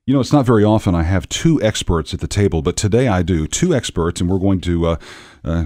You know, it's not very often I have two experts at the table, but today I do. Two experts, and we're going to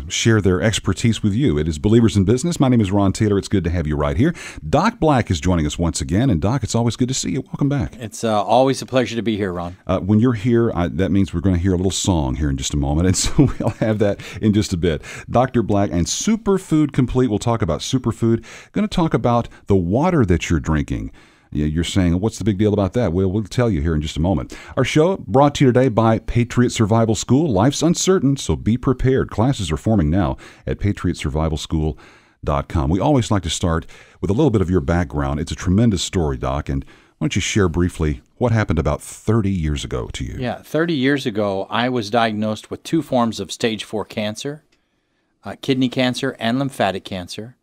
share their expertise with you. It is Believers in Business. My name is Ron Taylor. It's good to have you right here. Doc Black is joining us once again. And Doc, it's always good to see you. Welcome back. It's always a pleasure to be here, Ron. When you're here, that means we're going to hear a little song here in just a moment. And so we'll have that in just a bit. Dr. Black and Superfood Complete. We'll talk about superfood. Going to talk about the water that you're drinking. You're saying, what's the big deal about that? Well, we'll tell you here in just a moment. Our show brought to you today by Patriot Survival School. Life's uncertain, so be prepared. Classes are forming now at patriotsurvivalschool.com. We always like to start with a little bit of your background. It's a tremendous story, Doc, and why don't you share briefly what happened about 30 years ago to you? Yeah, 30 years ago, I was diagnosed with 2 forms of stage 4 cancer, kidney cancer and lymphatic cancer.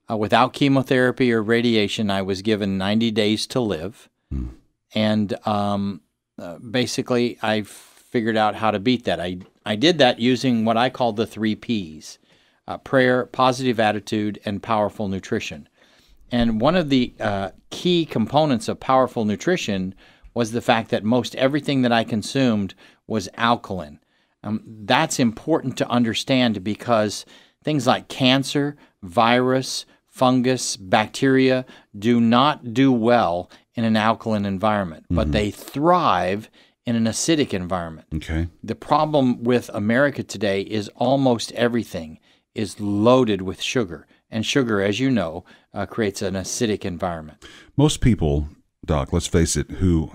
Without chemotherapy or radiation, I was given 90 days to live. And basically, I figured out how to beat that. I did that using what I call the 3 Ps, prayer, positive attitude, and powerful nutrition. And one of the key components of powerful nutrition was the fact that most everything that I consumed was alkaline. That's important to understand because things like cancer, virus, fungus, bacteria do not do well in an alkaline environment, but they thrive in an acidic environment. Okay. The problem with America today is almost everything is loaded with sugar, and sugar, as you know, creates an acidic environment. Most people, Doc, let's face it, who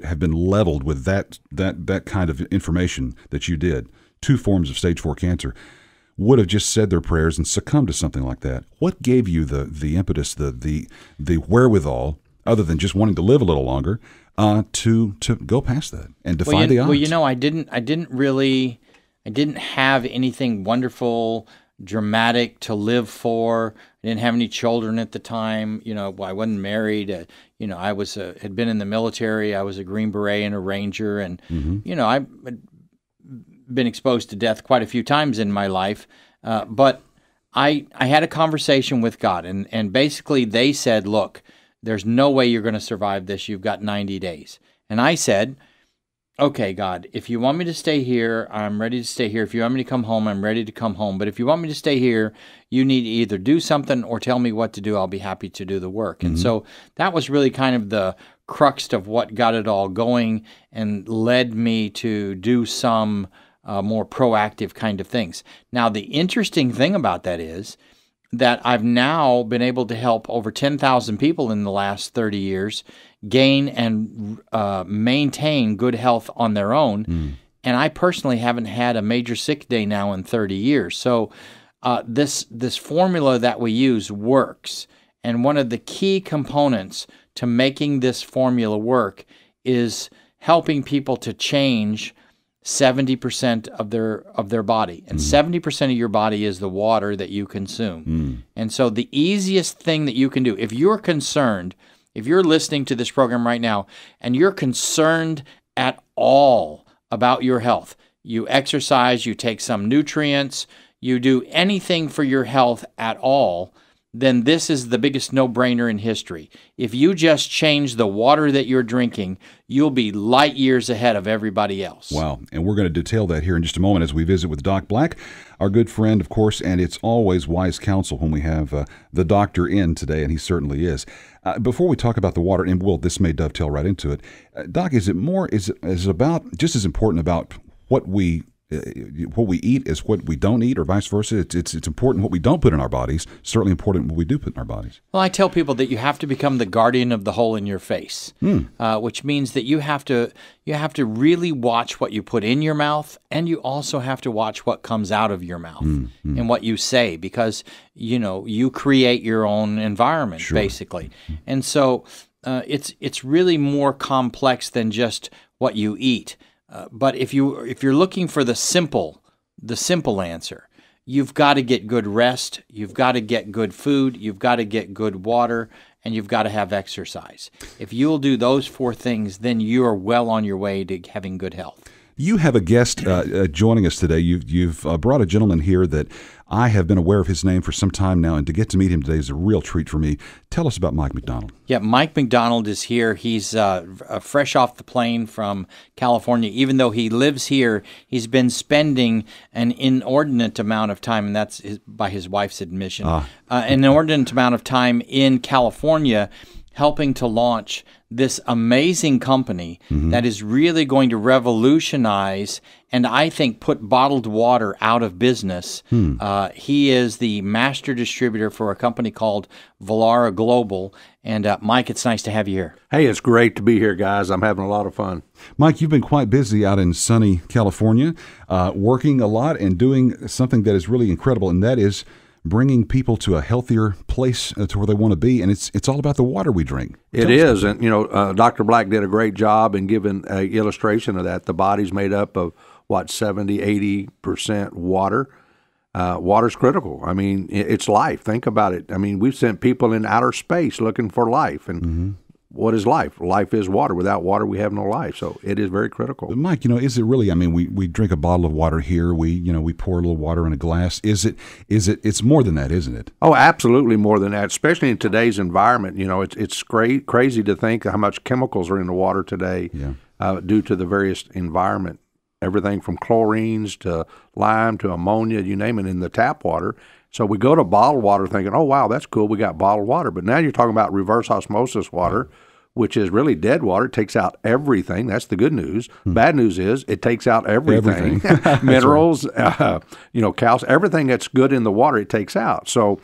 have been leveled with that kind of information that you did, 2 forms of stage 4 cancer, would have just said their prayers and succumbed to something like that. What gave you the impetus, the wherewithal, other than just wanting to live a little longer, to go past that and defy the odds? Well, you know, I didn't have anything wonderful, dramatic to live for. I didn't have any children at the time. You know, I wasn't married. You know, I had been in the military. I was a Green Beret and a Ranger, and you know, I been exposed to death quite a few times in my life, but I had a conversation with God, and basically they said, look, there's no way you're going to survive this. You've got 90 days. And I said, okay, God, if you want me to stay here, I'm ready to stay here. If you want me to come home, I'm ready to come home. But if you want me to stay here, you need to either do something or tell me what to do. I'll be happy to do the work. And so that was really kind of the crux of what got it all going and led me to do some more proactive kind of things. Now, the interesting thing about that is that I've now been able to help over 10,000 people in the last 30 years gain and maintain good health on their own. And I personally haven't had a major sick day now in 30 years. So this formula that we use works. And one of the key components to making this formula work is helping people to change 70% of their body. And 70% of your body is the water that you consume. And so the easiest thing that you can do, if you're concerned, if you're listening to this program right now, and you're concerned at all about your health, you exercise, you take some nutrients, you do anything for your health at all, then this is the biggest no-brainer in history. If you just change the water that you're drinking, you'll be light years ahead of everybody else. Wow. And we're going to detail that here in just a moment as we visit with Doc Black, our good friend, of course, and it's always wise counsel when we have the doctor in today, and he certainly is. Before we talk about the water, and this may dovetail right into it, Doc, is it about just as important about what we eat as what we don't eat, or vice versa? It's important what we don't put in our bodies, certainly important what we do put in our bodies. Well, I tell people that you have to become the guardian of the hole in your face, which means that you have to really watch what you put in your mouth, and you also have to watch what comes out of your mouth and what you say, because you create your own environment, basically. And so it's really more complex than just what you eat. But if you're looking for the simple answer, you've got to get good rest, you've got to get good food, you've got to get good water, and you've got to have exercise. If you'll do those 4 things, then you are well on your way to having good health. You have a guest joining us today. You've brought a gentleman here that I have been aware of his name for some time now, and to get to meet him today is a real treat for me. Tell us about Mike McDonald. Yeah, Mike McDonald is here. He's fresh off the plane from California. Even though he lives here, he's been spending an inordinate amount of time, and that's by his wife's admission, an inordinate amount of time in California helping to launch this amazing company that is really going to revolutionize and I think put bottled water out of business. He is the master distributor for a company called Vallara Global. And Mike, it's nice to have you here. Hey, it's great to be here, guys. I'm having a lot of fun. Mike, you've been quite busy out in sunny California, working a lot and doing something that is really incredible, and that is bringing people to a healthier place to where they want to be, and it's all about the water we drink. It is, and Dr. Black did a great job in giving an illustration of that. The body's made up of, 70-80% water. Water's critical. I mean, it's life. Think about it. I mean, we've sent people in outer space looking for life, and what is life? Life is water. Without water, we have no life. So it is very critical. But Mike, is it really? I mean, we drink a bottle of water here. We pour a little water in a glass. It's more than that, isn't it? Oh, absolutely more than that. Especially in today's environment. It's crazy to think how much chemicals are in the water today due to the various environment. Everything from chlorines to lime to ammonia, you name it, in the tap water. So we go to bottled water thinking, oh, wow, that's cool, we got bottled water. But now you're talking about reverse osmosis water, which is really dead water. It takes out everything. That's the good news. Bad news is it takes out everything. Minerals, calcium, everything that's good in the water, it takes out. So,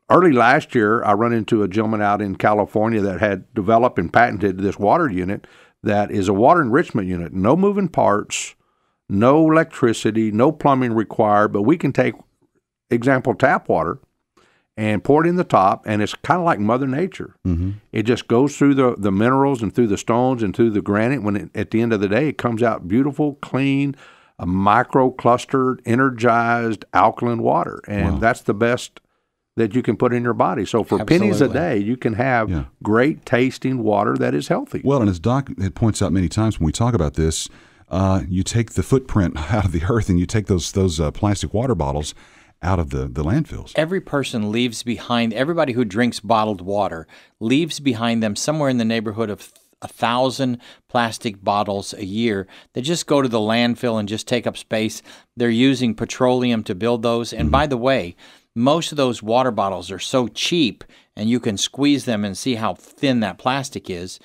early last year, I run into a gentleman out in California that had developed and patented this water unit that is a water enrichment unit. No moving parts, no electricity, no plumbing required, but we can take, example, tap water and pour it in the top, and it's kind of like Mother Nature. It just goes through the minerals and through the stones and through the granite. At the end of the day, it comes out beautiful, clean, a micro-clustered, energized alkaline water, and that's the best that you can put in your body. So for pennies a day, you can have great tasting water that is healthy. Well, and as Doc points out many times when we talk about this, you take the footprint out of the earth and you take those plastic water bottles out of the landfills. Every person leaves behind, everybody who drinks bottled water leaves behind them somewhere in the neighborhood of 1,000 plastic bottles a year that just go to the landfill and just take up space. They're using petroleum to build those. And by the way, most of those water bottles are so cheap, and you can squeeze them and see how thin that plastic is.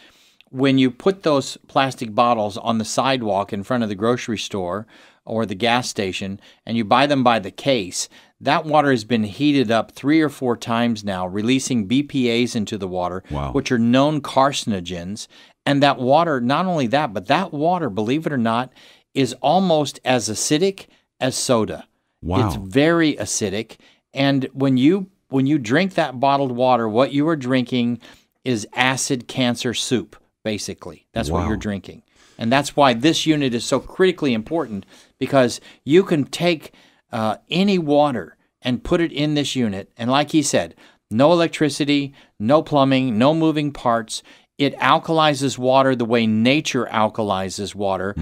When you put those plastic bottles on the sidewalk in front of the grocery store or the gas station, and you buy them by the case, that water has been heated up 3 or 4 times now, releasing BPAs into the water, which are known carcinogens. And that water, not only that, but that water, believe it or not, is almost as acidic as soda. It's very acidic. And when you drink that bottled water, what you are drinking is acid cancer soup, basically. That's what you're drinking. And that's why this unit is so critically important, because you can take any water and put it in this unit. And like he said, no electricity, no plumbing, no moving parts. It alkalizes water the way nature alkalizes water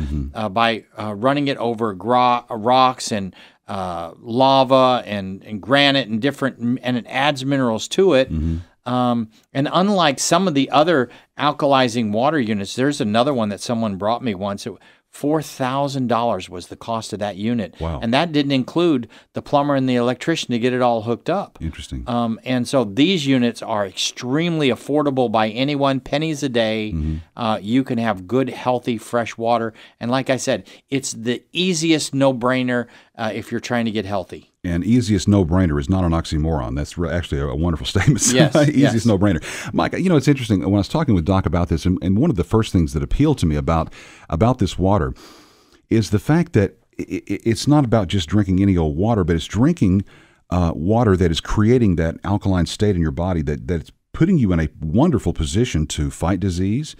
by running it over rocks and lava and granite and and it adds minerals to it. And unlike some of the other alkalizing water units, there's another one that someone brought me once. $4,000 was the cost of that unit. And that didn't include the plumber and the electrician to get it all hooked up. Interesting. And so these units are extremely affordable by anyone, pennies a day. You can have good, healthy, fresh water. And like I said, it's the easiest no-brainer if you're trying to get healthy. And easiest no-brainer is not an oxymoron. That's actually a wonderful statement. Yes, easiest no-brainer. Mike, it's interesting. When I was talking with Doc about this, and one of the first things that appealed to me about this water is the fact that it's not about just drinking any old water, but it's drinking water that is creating that alkaline state in your body that's putting you in a wonderful position to fight disease.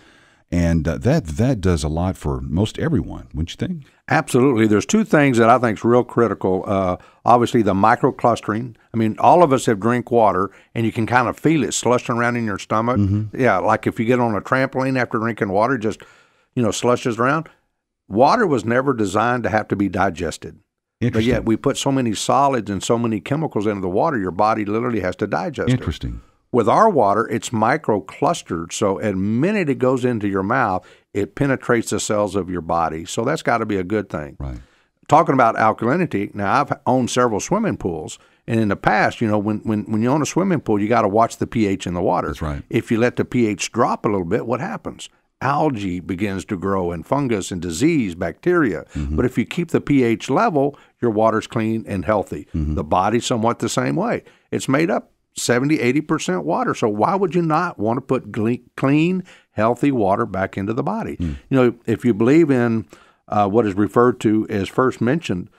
And that does a lot for most everyone, wouldn't you think? Absolutely. There's 2 things that I think is real critical. Obviously, the microclustering. I mean, all of us have drank water, and you can kind of feel it slushing around in your stomach. Yeah, like if you get on a trampoline after drinking water, just, slushes around. Water was never designed to have to be digested. But yet we put so many solids and so many chemicals into the water, your body literally has to digest it. Interesting. With our water, it's microclustered, so at the minute it goes into your mouth, it penetrates the cells of your body. So that's got to be a good thing. Right. Talking about alkalinity, now I've owned several swimming pools, and in the past, when you own a swimming pool, you got to watch the pH in the water. That's right. If you let the pH drop a little bit, what happens? Algae begins to grow, and fungus and disease, bacteria. But if you keep the pH level, your water's clean and healthy. The body's somewhat the same way. It's made up 70-80% water. So why would you not want to put clean, healthy water back into the body? If you believe in what is referred to as first mentioned,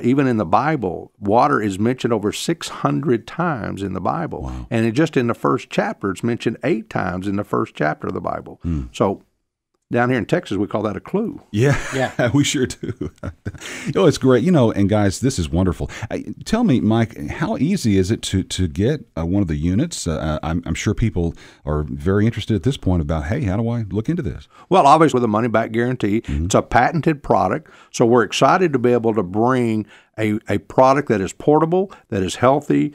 even in the Bible, water is mentioned over 600 times in the Bible. Wow. And just in the first chapter, it's mentioned 8 times in the first chapter of the Bible. So down here in Texas, we call that a clue. Yeah, we sure do. It's great. And guys, this is wonderful. Tell me, Mike, how easy is it to get one of the units? I'm sure people are very interested at this point about, hey, how do I look into this? Well, obviously, with a money-back guarantee, it's a patented product. So we're excited to be able to bring a product that is portable, that is healthy,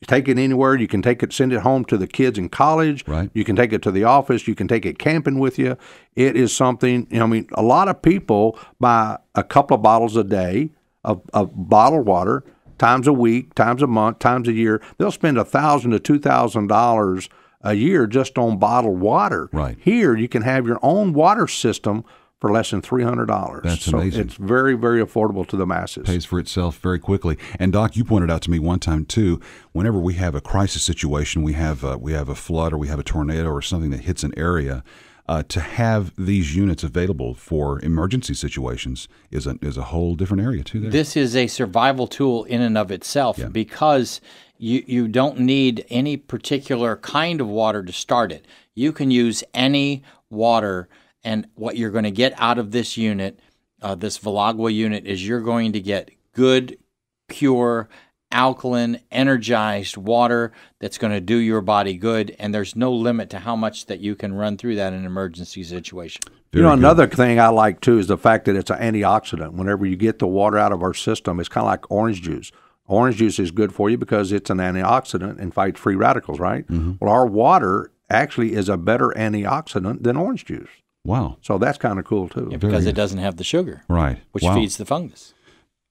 take it anywhere. You can take it, send it home to the kids in college. Right. You can take it to the office. You can take it camping with you. It is something, a lot of people buy a couple of bottles a day of bottled water, times a week, times a month, times a year. They'll spend $1,000 to $2,000 a year just on bottled water. Right. Here, you can have your own water system for less than $300. That's amazing. So it's very, very affordable to the masses. Pays for itself very quickly. And Doc, you pointed out to me one time too, whenever we have a crisis situation, we have a flood or we have a tornado or something that hits an area, to have these units available for emergency situations is a whole different area too. There. This is a survival tool in and of itself because you don't need any particular kind of water to start it. You can use any water. And what you're going to get out of this unit, this Volagua unit, is you're going to get good, pure, alkaline, energized water that's going to do your body good. And there's no limit to how much that you can run through that in an emergency situation. Another thing I like, too, is the fact that it's an antioxidant. Whenever you get the water out of our system, it's kind of like orange juice. Orange juice is good for you because it's an antioxidant and fights free radicals, right? Well, our water actually is a better antioxidant than orange juice. Wow. So that's kind of cool, too. Yeah, because it doesn't have the sugar. Right. Which feeds the fungus.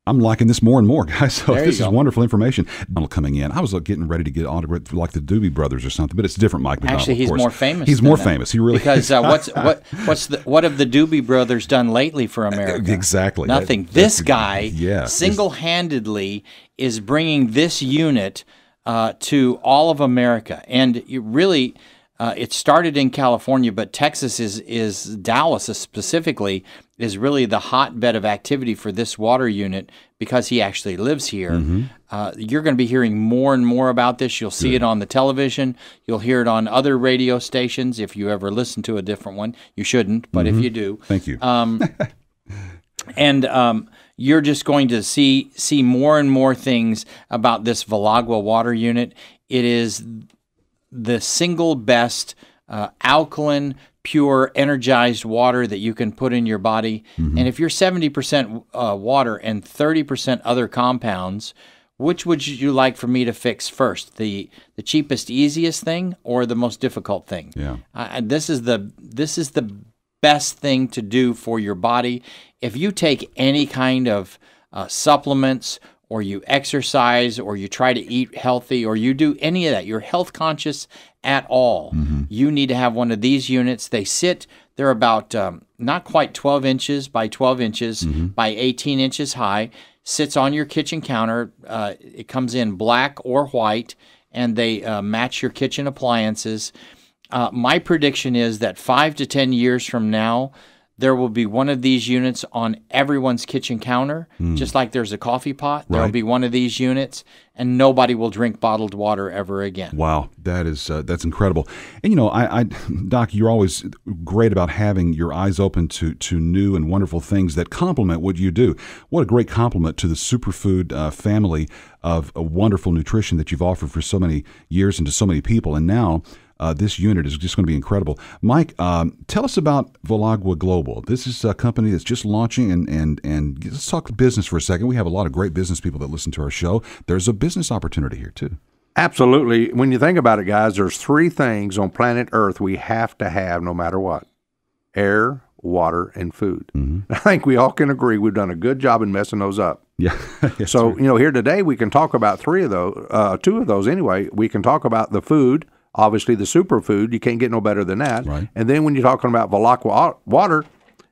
I'm liking this more and more, guys. So this is go. wonderful information. Coming in, I was getting ready to get autographed like the Doobie Brothers or something, but it's different. Mike McDonald. Actually, he's more famous. He's more famous. He really because what have the Doobie Brothers done lately for America? Exactly. Nothing. This guy single-handedly is bringing this unit to all of America, and you really. It started in California, but Texas is Dallas specifically is really the hotbed of activity for this water unit because he actually lives here. You're going to be hearing more and more about this. You'll see it on the television. You'll hear it on other radio stations. If you ever listen to a different one, you shouldn't, but if you do, thank you. And you're just going to see more and more things about this Volagua water unit. It is the single best alkaline, pure, energized water that you can put in your body. And if you're 70% water and 30% other compounds, which would you like for me to fix first? The cheapest, easiest thing, or the most difficult thing? Yeah. This is the best thing to do for your body. If you take any kind of supplements, or you exercise, or you try to eat healthy, or you do any of that, you're health conscious at all, you need to have one of these units. They're about not quite 12 inches by 12 inches by 18 inches high, sits on your kitchen counter. It comes in black or white, and they match your kitchen appliances. My prediction is that 5 to 10 years from now, there will be one of these units on everyone's kitchen counter, just like there's a coffee pot. There will be one of these units, and nobody will drink bottled water ever again. Wow, that's incredible. And I Doc, you're always great about having your eyes open to new and wonderful things that complement what you do. What a great compliment to the superfood family of wonderful nutrition that you've offered for so many years and to so many people. And now this unit is just going to be incredible. Mike, tell us about Volagua Global. This is a company that's just launching, and let's talk business for a second. We have a lot of great business people that listen to our show. There's a business opportunity here, too. Absolutely. When you think about it, guys, there's three things on planet Earth we have to have no matter what: air, water, and food. I think we all can agree we've done a good job in messing those up. Yeah. So, here today we can talk about two of those anyway. We can talk about the food, obviously the superfood. You can't get no better than that. Right. And then when you're talking about Volagua water,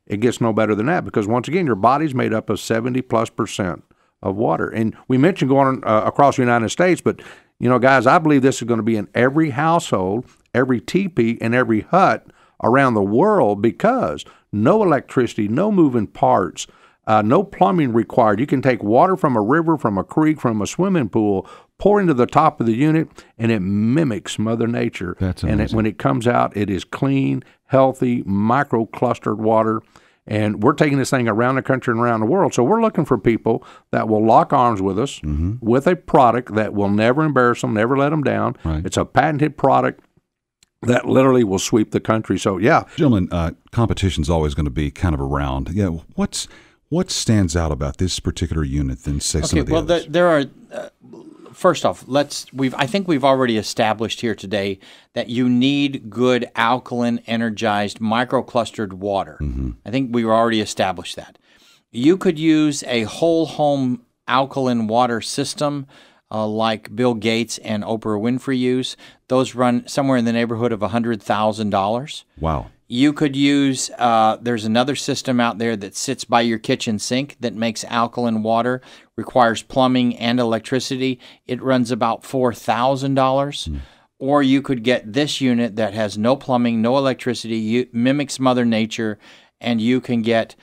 it gets no better than that, because once again, your body's made up of 70+% of water. And we mentioned going across the United States, but guys, I believe this is going to be in every household, every teepee, and every hut around the world, because no electricity, no moving parts, no plumbing required. You can take water from a river, from a creek, from a swimming pool, pour into the top of the unit, and it mimics Mother Nature. That's amazing. And when it comes out, it is clean, healthy, micro-clustered water. And we're taking this thing around the country and around the world. So we're looking for people that will lock arms with us with a product that will never embarrass them, never let them down. Right. It's a patented product that literally will sweep the country. So, yeah. Gentlemen, competition's always going to be kind of around. Yeah, what stands out about this particular unit than, say, some of the others? There are. First off, I think we've already established here today that you need good alkaline, energized, microclustered water. I think we've already established that. You could use a whole home alkaline water system like Bill Gates and Oprah Winfrey use. Those run somewhere in the neighborhood of $100,000. Wow. You could use, there's another system out there that sits by your kitchen sink that makes alkaline water, requires plumbing and electricity. It runs about $4,000. Or you could get this unit that has no plumbing, no electricity, mimics Mother Nature, and you can get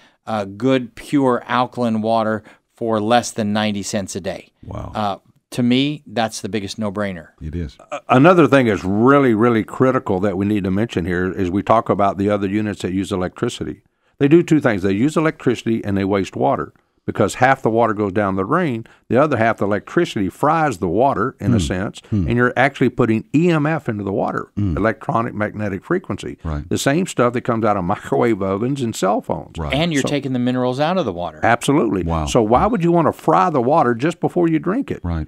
good, pure alkaline water for less than 90 cents a day. Wow. To me, that's the biggest no-brainer. It is. Another thing that's really, really critical that we need to mention here is we talk about the other units that use electricity. They do two things. They use electricity and they waste water, because half the water goes down the drain. The other half, the electricity, fries the water, in a sense, and you're actually putting EMF into the water, electronic magnetic frequency. Right. The same stuff that comes out of microwave ovens and cell phones. Right. And you're taking the minerals out of the water. Absolutely. Wow. So why would you want to fry the water just before you drink it? Right.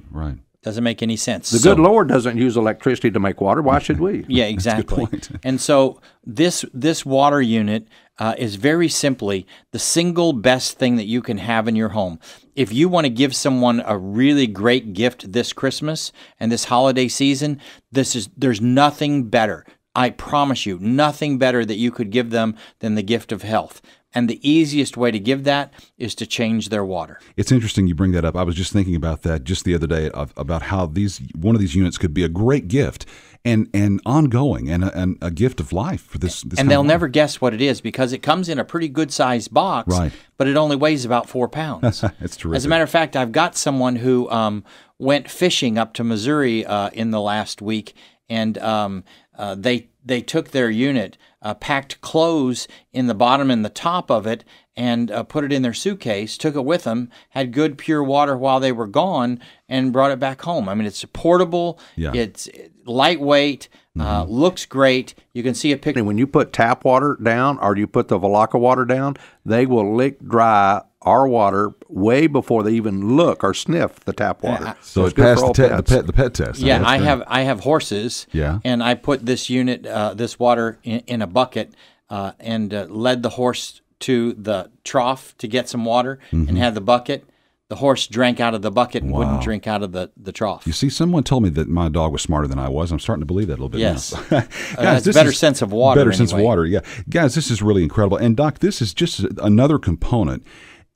Doesn't make any sense. The good Lord doesn't use electricity to make water. Why should we? Yeah, exactly. That's a good point. And so this water unit is very simply the single best thing that you can have in your home. If you want to give someone a really great gift this Christmas and this holiday season, there's nothing better. I promise you, nothing better that you could give them than the gift of health. And the easiest way to give that is to change their water. It's interesting you bring that up. I was just thinking about that just the other day, about how one of these units could be a great gift and ongoing and a gift of life for this and they'll never guess what it is, because it comes in a pretty good-sized box, right, but it only weighs about 4 pounds. That's terrific. As a matter of fact, I've got someone who went fishing up to Missouri in the last week, and they took their unit, packed clothes in the bottom and the top of it, and put it in their suitcase, took it with them, had good pure water while they were gone, and brought it back home. I mean, it's portable, it's lightweight, looks great. You can see a picture. And when you put tap water down or you put the Volagua water down, they will lick dry our water way before they even look or sniff the tap water. So it passed the pet test. Yeah, I have horses. Yeah. And I put this unit, this water in a bucket, and led the horse to the trough to get some water, and had the bucket. The horse drank out of the bucket and wouldn't drink out of the trough. You see, someone told me that my dog was smarter than I was. I'm starting to believe that a little bit yes. now. Guys, better sense of water. Better sense of water, yeah. Guys, this is really incredible. And, Doc, this is just another component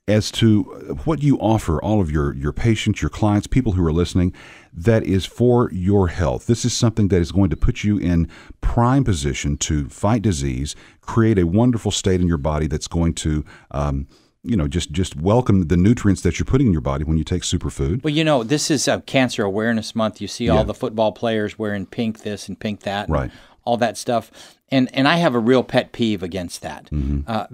as to what you offer all of your patients, your clients, people who are listening, that is for your health. This is something that is going to put you in prime position to fight disease, create a wonderful state in your body that's going to just welcome the nutrients that you're putting in your body when you take superfood. Well, this is Cancer Awareness Month. You see all the football players wearing pink this and pink that, right, all that stuff. And I have a real pet peeve against that,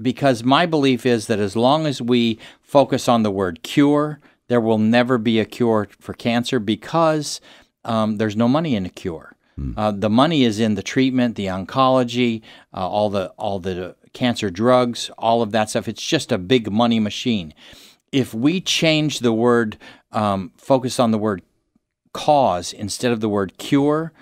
because my belief is that as long as we focus on the word cure, there will never be a cure for cancer, because there's no money in a cure. The money is in the treatment, the oncology, all the cancer drugs, all of that stuff. It's just a big money machine. If we change the word, focus on the word cause instead of the word cure,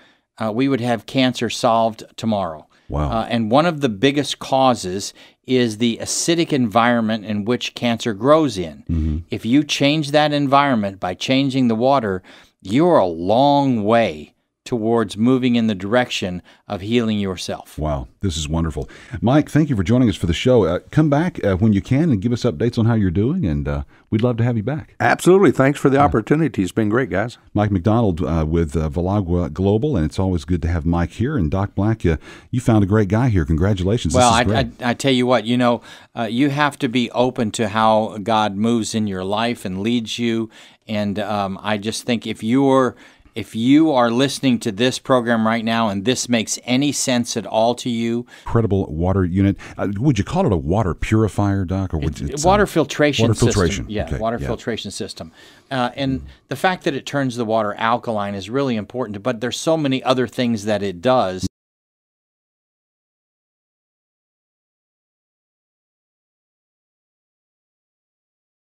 we would have cancer solved tomorrow. Wow. And one of the biggest causes is the acidic environment in which cancer grows in. If you change that environment by changing the water, you're a long way towards moving in the direction of healing yourself. Wow, this is wonderful. Mike, thank you for joining us for the show. Come back when you can and give us updates on how you're doing, and we'd love to have you back. Absolutely. Thanks for the opportunity. It's been great, guys. Mike McDonald with Valagua Global, and it's always good to have Mike here. And Doc Black, you found a great guy here. Congratulations. Well, this is great. I tell you what, you have to be open to how God moves in your life and leads you. And I just think if you are listening to this program right now and this makes any sense at all to you. Incredible water unit. Would you call it a water purifier, Doc? Or it's water filtration system. Yeah, okay. water filtration system. And the fact that it turns the water alkaline is really important, but there's so many other things that it does.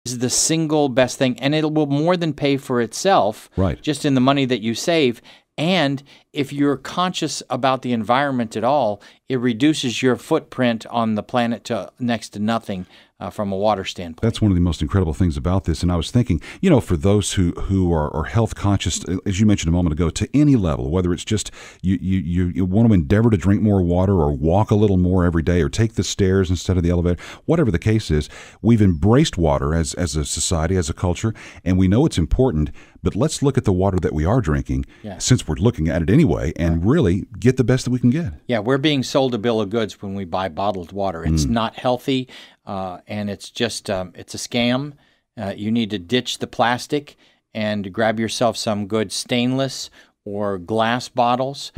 Is the single best thing, and it will more than pay for itself, right, just in the money that you save. And if you're conscious about the environment at all, it reduces your footprint on the planet to next to nothing from a water standpoint. That's one of the most incredible things about this. And I was thinking, for those who are health conscious, as you mentioned a moment ago, to any level, whether it's just you want to endeavor to drink more water or walk a little more every day or take the stairs instead of the elevator, whatever the case is, we've embraced water as a society, as a culture, and we know it's important. But let's look at the water that we are drinking, since we're looking at it anyway, and really get the best that we can get. Yeah, we're being sold a bill of goods when we buy bottled water. It's not healthy, and it's just it's a scam. You need to ditch the plastic and grab yourself some good stainless or glass bottles.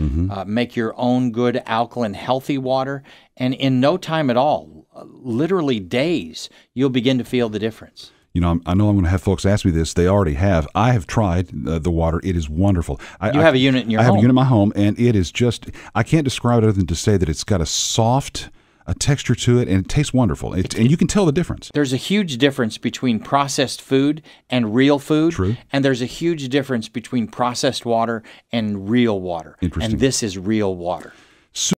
Make your own good alkaline, healthy water, and in no time at all, literally days, you'll begin to feel the difference. I know I'm going to have folks ask me this. They already have. I have tried the water. It is wonderful. You have a unit in your home. I have a unit in my home, and it is just, I can't describe it other than to say that it's got a texture to it, and it tastes wonderful. And you can tell the difference. There's a huge difference between processed food and real food. True. And there's a huge difference between processed water and real water. Interesting. And this is real water.